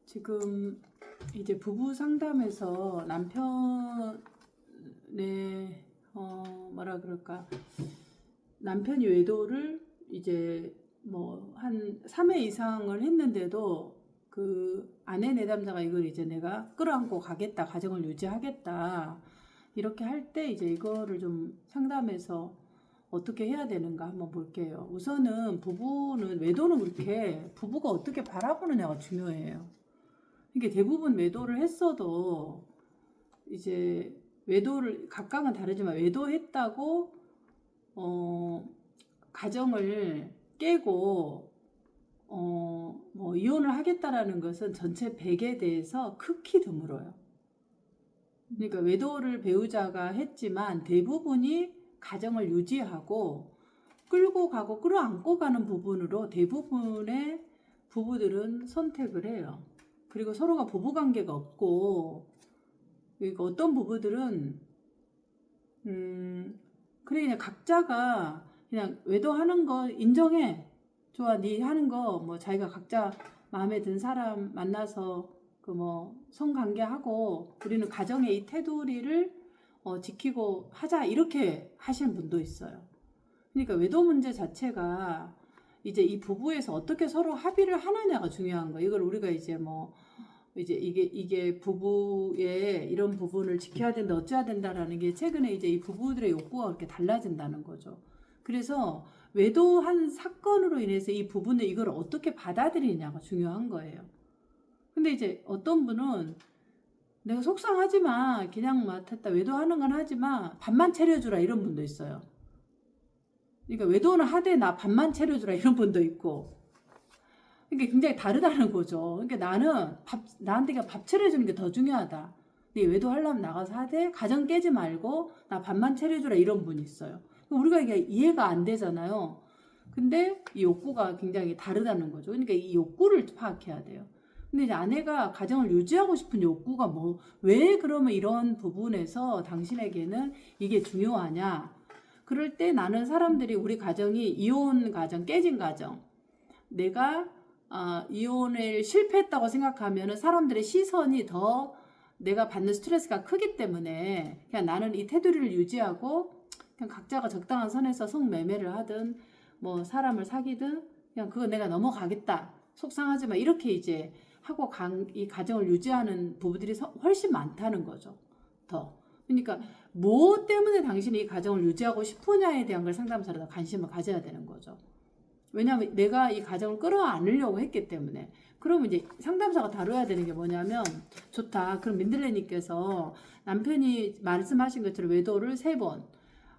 지금 이제 부부 상담에서 남편의 뭐라 그럴까, 남편이 외도를 이제 뭐 한 3회 이상을 했는데도 그 아내 내담자가 이걸 이제 내가 끌어안고 가겠다, 가정을 유지하겠다 이렇게 할 때 이제 이거를 좀 상담해서 어떻게 해야 되는가 한번 볼게요. 우선은 부부는 외도는 그렇게 부부가 어떻게 바라보느냐가 중요해요. 이게 대부분 외도를 했어도 이제 외도를 각각은 다르지만 외도했다고 가정을 깨고 뭐 이혼을 하겠다라는 것은 전체 100에 대해서 극히 드물어요. 그러니까 외도를 배우자가 했지만 대부분이 가정을 유지하고 끌고 가고 끌어안고 가는 부분으로 대부분의 부부들은 선택을 해요. 그리고 서로가 부부관계가 없고, 그러니까 어떤 부부들은 그래 그냥 각자가 그냥 외도하는 거 인정해, 좋아, 네 하는 거 뭐 자기가 각자 마음에 든 사람 만나서 그 뭐 성관계하고 우리는 가정의 이 테두리를 지키고 하자, 이렇게 하시는 분도 있어요. 그러니까 외도 문제 자체가 이제 이 부부에서 어떻게 서로 합의를 하느냐가 중요한 거예요. 이걸 우리가 이제 뭐 이제 이게 부부의 이런 부분을 지켜야 된다, 어찌해야 된다라는 게 최근에 이제 이 부부들의 욕구가 그렇게 달라진다는 거죠. 그래서 외도한 사건으로 인해서 이 부부는 이걸 어떻게 받아들이냐가 중요한 거예요. 근데 이제 어떤 분은 내가 속상하지만 그냥 맡았다, 외도하는 건 하지만 밥만 차려주라, 이런 분도 있어요. 그러니까 외도는 하되 나 밥만 차려주라, 이런 분도 있고. 그러니까 굉장히 다르다는 거죠. 그러니까 나는 나한테 밥 차려주는 게 더 중요하다. 네 외도하려면 나가서 하되 가정 깨지 말고 나 밥만 차려주라, 이런 분이 있어요. 우리가 이게 이해가 안 되잖아요. 근데 이 욕구가 굉장히 다르다는 거죠. 그러니까 이 욕구를 파악해야 돼요. 근데 이제 아내가 가정을 유지하고 싶은 욕구가 뭐, 왜 그러면 이런 부분에서 당신에게는 이게 중요하냐? 그럴 때 나는 사람들이 우리 가정이 이혼 가정, 깨진 가정, 내가 이혼을 실패했다고 생각하면 사람들의 시선이 더 내가 받는 스트레스가 크기 때문에 그냥 나는 이 테두리를 유지하고 그냥 각자가 적당한 선에서 성매매를 하든 뭐 사람을 사귀든 그냥 그거 내가 넘어가겠다, 속상하지만, 이렇게 이제 하고 이 가정을 유지하는 부부들이 훨씬 많다는 거죠. 더. 그러니까 뭐 때문에 당신이 이 가정을 유지하고 싶으냐에 대한 걸 상담사로 관심을 가져야 되는 거죠. 왜냐하면 내가 이 가정을 끌어안으려고 했기 때문에. 그러면 이제 상담사가 다뤄야 되는 게 뭐냐면, 좋다, 그럼 민들레님께서 남편이 말씀하신 것처럼 외도를 3번,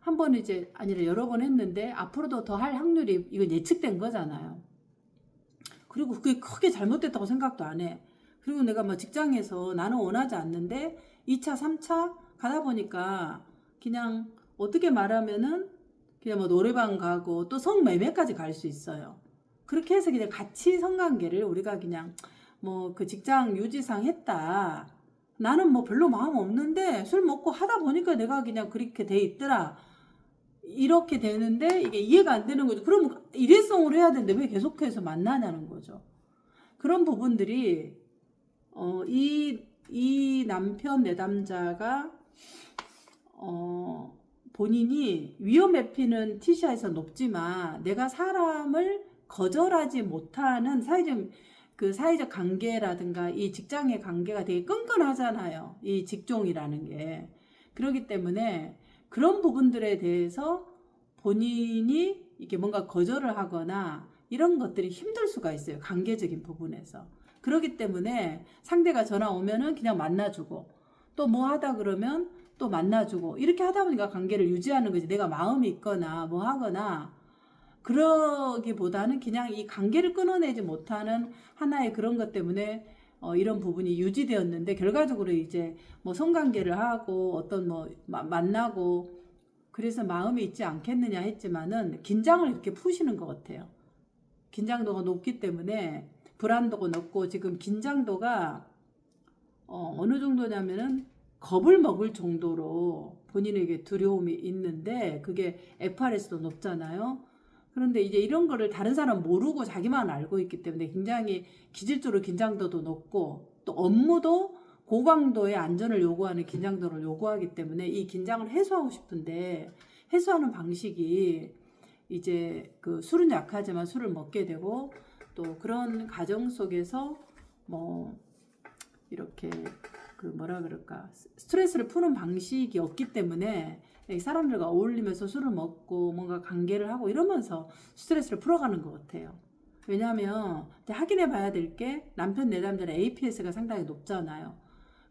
한 번 이제 아니라 여러 번 했는데 앞으로도 더 할 확률이, 이건 예측된 거잖아요. 그리고 그게 크게 잘못됐다고 생각도 안 해. 그리고 내가 뭐 직장에서 나는 원하지 않는데 2차, 3차 가다 보니까 그냥 어떻게 말하면은 그냥 뭐 노래방 가고 또 성매매까지 갈 수 있어요. 그렇게 해서 그냥 같이 성관계를 우리가 그냥 뭐 그 직장 유지상 했다. 나는 뭐 별로 마음 없는데 술 먹고 하다 보니까 내가 그냥 그렇게 돼 있더라, 이렇게 되는데 이게 이해가 안 되는 거죠. 그럼 일회성으로 해야 되는데 왜 계속해서 만나냐는 거죠. 그런 부분들이 이 남편 내담자가 본인이 위험 회피는 TCI에서 높지만 내가 사람을 거절하지 못하는 사회적 관계라든가 이 직장의 관계가 되게 끈끈하잖아요. 이 직종이라는 게. 그렇기 때문에 그런 부분들에 대해서 본인이 이렇게 뭔가 거절을 하거나 이런 것들이 힘들 수가 있어요. 관계적인 부분에서. 그렇기 때문에 상대가 전화 오면은 그냥 만나주고, 또 뭐 하다 그러면 또 만나주고, 이렇게 하다 보니까 관계를 유지하는 거지. 내가 마음이 있거나 뭐 하거나 그러기보다는 그냥 이 관계를 끊어내지 못하는 하나의 그런 것 때문에 이런 부분이 유지되었는데, 결과적으로 이제 뭐 성관계를 하고 어떤 뭐 만나고 그래서 마음이 있지 않겠느냐 했지만은 긴장을 이렇게 푸시는 것 같아요. 긴장도가 높기 때문에 불안도가 높고, 지금 긴장도가 어느 정도냐면은 겁을 먹을 정도로 본인에게 두려움이 있는데, 그게 FRS도 높잖아요. 그런데 이제 이런 거를 다른 사람 모르고 자기만 알고 있기 때문에 굉장히 기질적으로 긴장도도 높고 또 업무도 고강도의 안전을 요구하는 긴장도를 요구하기 때문에 이 긴장을 해소하고 싶은데 해소하는 방식이 이제 그 술은 약하지만 술을 먹게 되고 또 그런 가정 속에서 뭐 이렇게 그 뭐라 그럴까 스트레스를 푸는 방식이 없기 때문에 사람들과 어울리면서 술을 먹고 뭔가 관계를 하고 이러면서 스트레스를 풀어가는 것 같아요. 왜냐하면 확인해 봐야 될 게 남편 내담자는 APS가 상당히 높잖아요.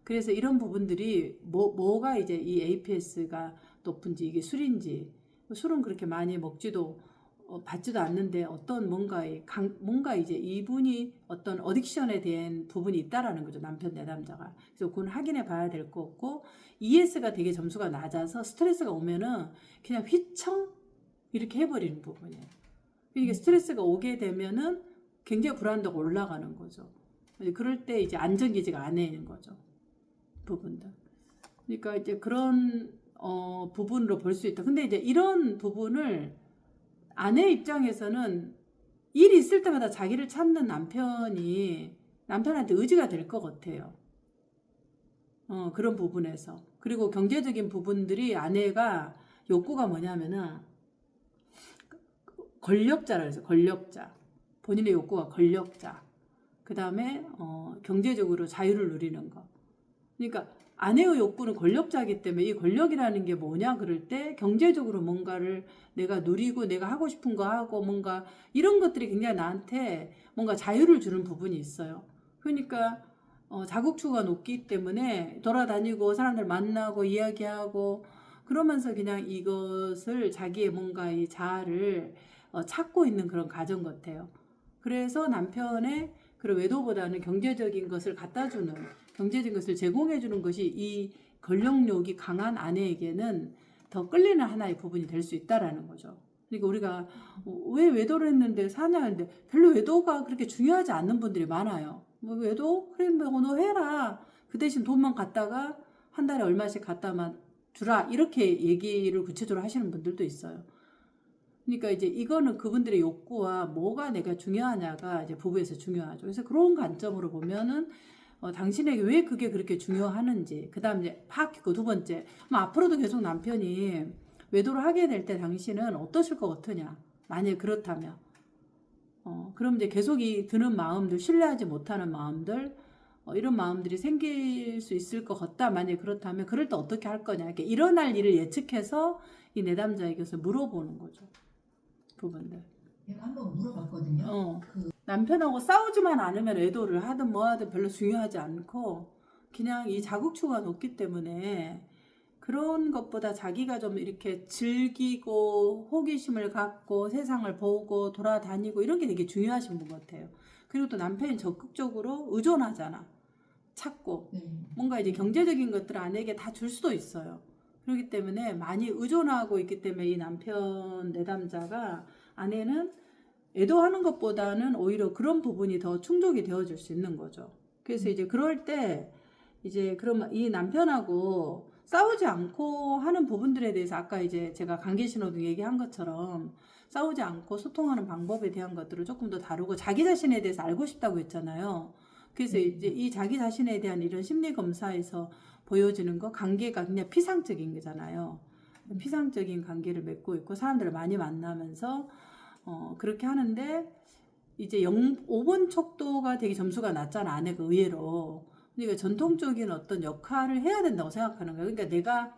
그래서 이런 부분들이 뭐가 이제 이 APS가 높은지 이게 술인지 술은 그렇게 많이 먹지도 받지도 않는데 어떤 뭔가 이제 이분이 어떤 어딕션에 대한 부분이 있다라는 거죠. 남편 내담자가. 그래서 그건 확인해 봐야 될 거 없고 ES가 되게 점수가 낮아서 스트레스가 오면은 그냥 휘청 이렇게 해버리는 부분이에요. 그러니까 스트레스가 오게 되면은 굉장히 불안도가 올라가는 거죠. 그럴 때 이제 안정기지가 안 해있는 거죠. 부분들. 그러니까 이제 그런 부분으로 볼 수 있다. 근데 이제 이런 부분을 아내 입장에서는 일이 있을 때마다 자기를 찾는 남편한테 의지가 될 것 같아요. 그런 부분에서. 그리고 경제적인 부분들이 아내가 욕구가 뭐냐면은 권력자라 해서 권력자. 본인의 욕구가 권력자. 그 다음에 경제적으로 자유를 누리는 거. 그러니까 아내의 욕구는 권력자이기 때문에 이 권력이라는 게 뭐냐 그럴 때 경제적으로 뭔가를 내가 누리고 내가 하고 싶은 거 하고 뭔가 이런 것들이 굉장히 나한테 뭔가 자유를 주는 부분이 있어요. 그러니까 자국추가 높기 때문에 돌아다니고 사람들 만나고 이야기하고 그러면서 그냥 이것을 자기의 뭔가 이 자아를 찾고 있는 그런 가정 같아요. 그래서 남편의 그런 외도보다는 경제적인 것을 갖다주는 경제적인 것을 제공해주는 것이 이 권력욕이 강한 아내에게는 더 끌리는 하나의 부분이 될 수 있다라는 거죠. 그러니까 우리가 왜 외도를 했는데 사냐 했는데 별로 외도가 그렇게 중요하지 않는 분들이 많아요. 뭐 외도? 그래 너 해라. 그 대신 돈만 갖다가 한 달에 얼마씩 갖다만 주라. 이렇게 얘기를 구체적으로 하시는 분들도 있어요. 그러니까 이제 이거는 그분들의 욕구와 뭐가 내가 중요하냐가 이제 부부에서 중요하죠. 그래서 그런 관점으로 보면은 당신에게 왜 그게 그렇게 중요하는지, 그 다음 이제 파악했고, 두 번째, 앞으로도 계속 남편이 외도를 하게 될 때 당신은 어떠실 것 같으냐? 만약에 그렇다면. 그럼 이제 계속 이 드는 마음들, 신뢰하지 못하는 마음들, 이런 마음들이 생길 수 있을 것 같다. 만약에 그렇다면, 그럴 때 어떻게 할 거냐? 이렇게 일어날 일을 예측해서 이 내담자에게서 물어보는 거죠. 부분들. 내가 한번 물어봤거든요. 남편하고 싸우지만 않으면 애도를 하든 뭐 하든 별로 중요하지 않고 그냥 이 자국추가 높기 때문에 그런 것보다 자기가 좀 이렇게 즐기고 호기심을 갖고 세상을 보고 돌아다니고 이런 게 되게 중요하신 분 같아요. 그리고 또 남편이 적극적으로 의존하잖아. 찾고 뭔가 이제 경제적인 것들을 아내에게 다 줄 수도 있어요. 그렇기 때문에 많이 의존하고 있기 때문에 이 남편 내담자가 아내는 애도하는 것보다는 오히려 그런 부분이 더 충족이 되어줄 수 있는 거죠. 그래서 이제 그럴 때 이제 그럼 이 남편하고 싸우지 않고 하는 부분들에 대해서 아까 이제 제가 관계신호등 얘기한 것처럼 싸우지 않고 소통하는 방법에 대한 것들을 조금 더 다루고 자기 자신에 대해서 알고 싶다고 했잖아요. 그래서 이제 이 자기 자신에 대한 이런 심리 검사에서 보여지는 거 관계가 그냥 피상적인 거잖아요. 피상적인 관계를 맺고 있고 사람들을 많이 만나면서 그렇게 하는데 이제 5번 척도가 되게 점수가 낮잖아 아내가 의외로. 그러니까 전통적인 어떤 역할을 해야 된다고 생각하는 거야. 그러니까 내가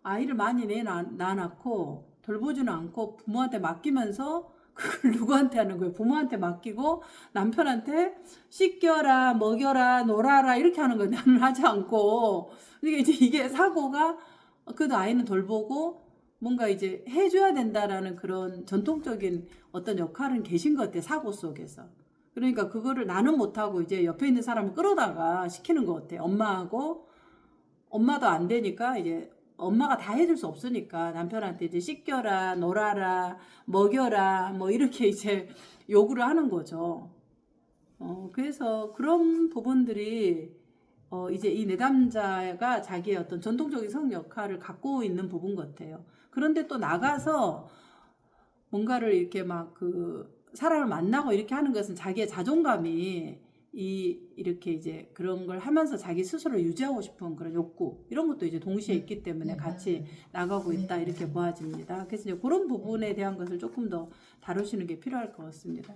아이를 많이 낳아놓고 돌보지는 않고 부모한테 맡기면서 그걸 누구한테 하는 거예요? 부모한테 맡기고 남편한테 씻겨라, 먹여라, 놀아라 이렇게 하는 거예요. 나는 하지 않고. 그러니까 이제 이게 사고가 그래도 아이는 돌보고 뭔가 이제 해줘야 된다라는 그런 전통적인 어떤 역할은 계신 것 같아요. 사고 속에서. 그러니까 그거를 나는 못하고 이제 옆에 있는 사람을 끌어다가 시키는 것 같아요. 엄마도 안 되니까 이제 엄마가 다 해줄 수 없으니까 남편한테 이제 씻겨라, 놀아라, 먹여라, 뭐 이렇게 이제 요구를 하는 거죠. 그래서 그런 부분들이 이제 이 내담자가 자기의 어떤 전통적인 성 역할을 갖고 있는 부분 같아요. 그런데 또 나가서 뭔가를 이렇게 막 그 사람을 만나고 이렇게 하는 것은 자기의 자존감이 이렇게 이제 그런 걸 하면서 자기 스스로를 유지하고 싶은 그런 욕구 이런 것도 이제 동시에 있기 때문에 네, 같이 맞아요. 나가고 있다 네, 이렇게 맞아요. 보아집니다. 그래서 이제 그런 부분에 대한 것을 조금 더 다루시는 게 필요할 것 같습니다.